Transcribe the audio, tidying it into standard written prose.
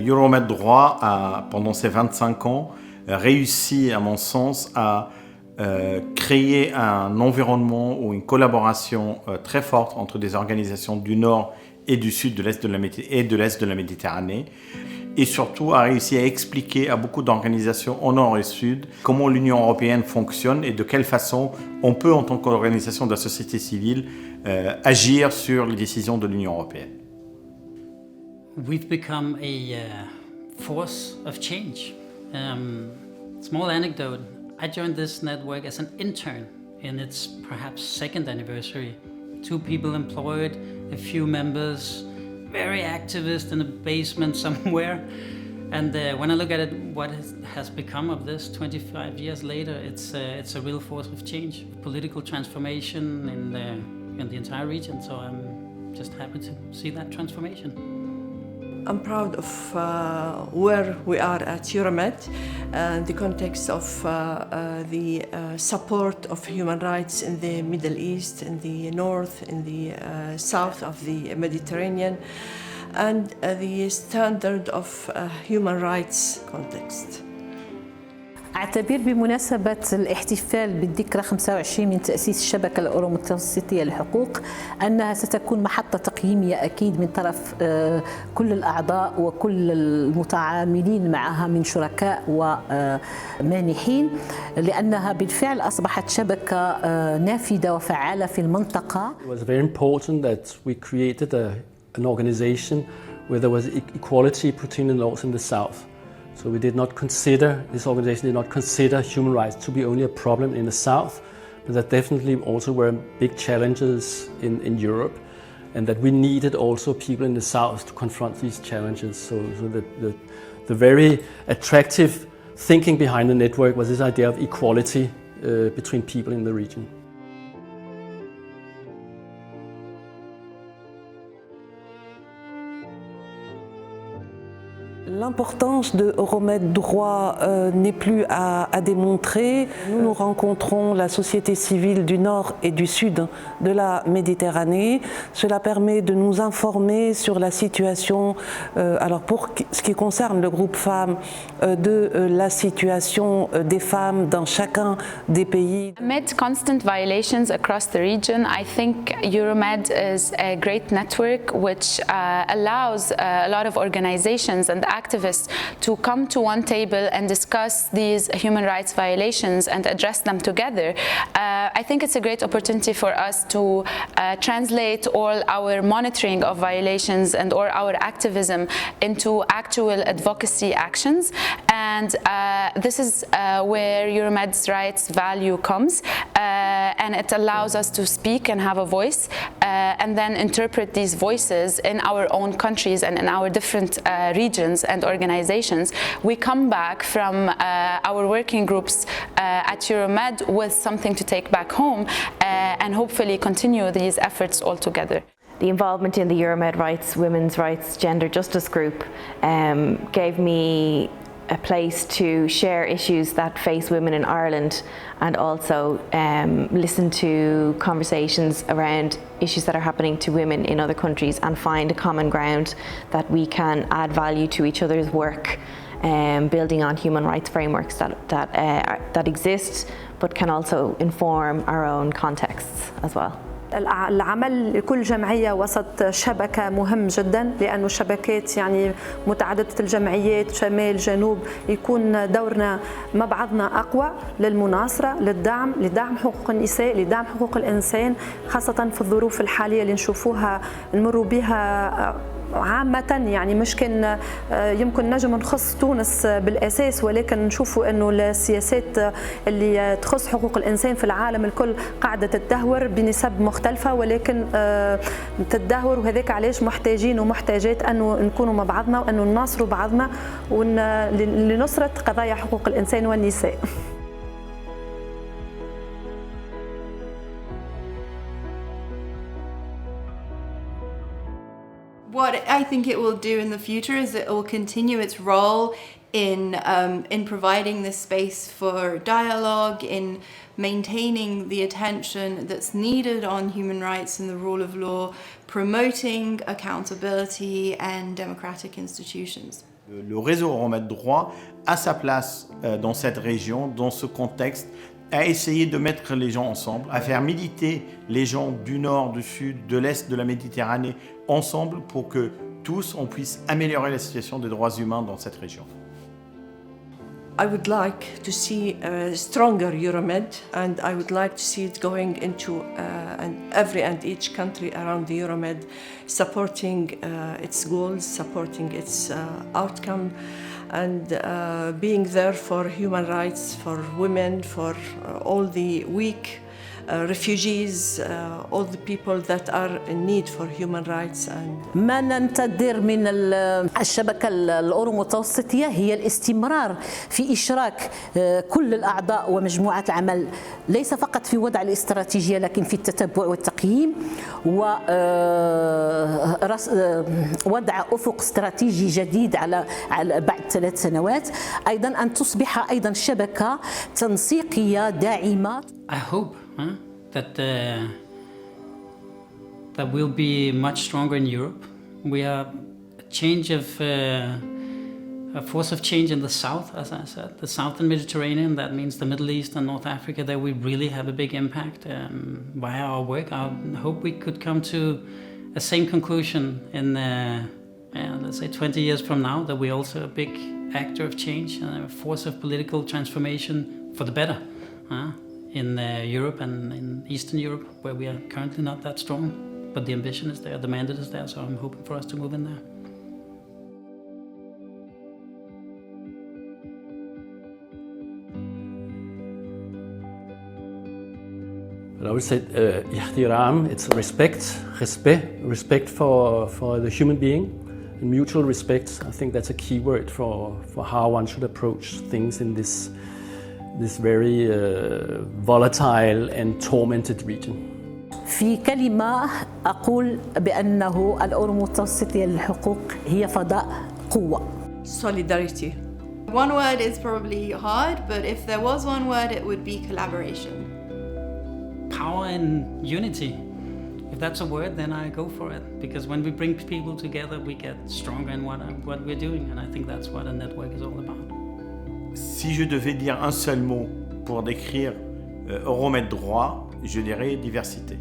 EuroMed Droits a, pendant ces 25 ans, réussi, à mon sens, à créer un environnement ou une collaboration très forte entre des organisations du Nord et du Sud, de l'Est de la Méditerranée, et surtout a réussi à expliquer à beaucoup d'organisations au Nord et au Sud comment l'Union européenne fonctionne et de quelle façon on peut, en tant qu'organisation de la société civile, agir sur les décisions de l'Union européenne. We've become a force of change. Small anecdote, I joined this network as an intern in its perhaps second anniversary. 2 people employed, a few members, very activist in a basement somewhere. And when I look at it, what has become of this 25 years later, it's a real force of change, political transformation in the entire region. So I'm just happy to see that transformation. I'm proud of where we are at EuroMed, the context of the support of human rights in the Middle East, in the north, in the south of the Mediterranean, and the standard of human rights context. أعتبر بمناسبة الاحتفال بالذكرى 25 من تأسيس الشبكة الأورو-متوسطية للحقوق أنها ستكون محطة تقييمية أكيد من طرف كل الأعضاء وكل المتعاملين معها من شركاء ومانحين، لأنها بالفعل أصبحت شبكة نافذة وفعالة في المنطقة. It was very important that we created an organization where there was equality between the North and the South. So this organization did not consider human rights to be only a problem in the South, but that definitely also were big challenges in Europe, and that we needed also people in the South to confront these challenges. So the very attractive thinking behind the network was this idea of equality between people in the region. L'importance de EuroMed Droits n'est plus à démontrer. Nous rencontrons la société civile du Nord et du Sud de la Méditerranée. Cela permet de nous informer sur la situation, alors pour ce qui concerne le groupe femmes, de la situation des femmes dans chacun des pays. Amid constant violations across the region, I think EuroMed is a great network which allows a lot of organizations and activists to come to one table and discuss these human rights violations and address them together. I think it's a great opportunity for us to translate all our monitoring of violations and or our activism into actual advocacy actions, and this is where EuroMed Rights value comes, and it allows us to speak and have a voice and then interpret these voices in our own countries and in our different regions and organizations. We come back from our working groups at EuroMed with something to take back home and hopefully continue these efforts all together. The involvement in the EuroMed Rights, Women's Rights, Gender Justice Group gave me a place to share issues that face women in Ireland, and also listen to conversations around issues that are happening to women in other countries, and find a common ground that we can add value to each other's work, building on human rights frameworks that exist but can also inform our own contexts as well. العمل لكل جمعية وسط شبكة مهم جدا، لأنه الشبكات يعني متعددة الجمعيات شمال جنوب، يكون دورنا مع بعضنا أقوى للمناصرة، لدعم حقوق النساء، لدعم حقوق الإنسان، خاصة في الظروف الحالية اللي نشوفوها نمروا بها عامة. يعني مش كان يمكن نجم نخص تونس بالأساس، ولكن نشوفوا أنه السياسات اللي تخص حقوق الإنسان في العالم الكل قاعدة تتدهور بنسب مختلفة، ولكن تتدهور، وهذاك علاش محتاجين ومحتاجات أنه نكونوا مع بعضنا وأنه نناصروا بعضنا لنصرة قضايا حقوق الإنسان والنساء. What I think it will do in the future is it will continue its role in providing this space for dialogue, in maintaining the attention that's needed on human rights and the rule of law, promoting accountability and democratic institutions. Le réseau EuroMed Droits a sa place dans cette région, dans ce contexte, à essayer de mettre les gens ensemble, à faire militer les gens du nord, du sud, de l'est de la Méditerranée ensemble pour que tous on puisse améliorer la situation des droits humains dans cette région. I would like to see a stronger EuroMed, and I would like to see it going into every and each country around the EuroMed, supporting its goals, supporting its outcome, and being there for human rights, for women, for all the weak refugees, all the people that are in need for human rights. And ما ننتظر من الشبكة الأورو متوسطية هي الاستمرار في إشراك كل الأعضاء ومجموعات العمل، ليس فقط في وضع الاستراتيجية لكن في التتبع والتقييم ووضع أفق استراتيجي جديد على بعد 3 سنوات. أيضا أن تصبح أيضا شبكة تنسيقية داعمة. I hope that we'll be much stronger in Europe. We are a force of change in the south, as I said, the southern Mediterranean. That means the Middle East and North Africa. There we really have a big impact via our work. I hope we could come to a same conclusion in, let's say, 20 years from now, that we're also a big actor of change and a force of political transformation for the better. In Europe and in Eastern Europe, where we are currently not that strong, but the ambition is there, the mandate is there, so I'm hoping for us to move in there. But I would say ihtiram, it's respect for the human being, and mutual respect. I think that's a key word for how one should approach things in this very volatile and tormented region. في كلمة أقول بأنه الأورو متوسطية للحقوق هي فضاء قوة. solidarity. One word is probably hard, but if there was one word, it would be collaboration. Power and unity. If that's a word, then I go for it. Because when we bring people together, we get stronger in what we're doing. And I think that's what a network is all about. Si je devais dire un seul mot pour décrire EuroMed Droits, je dirais diversité.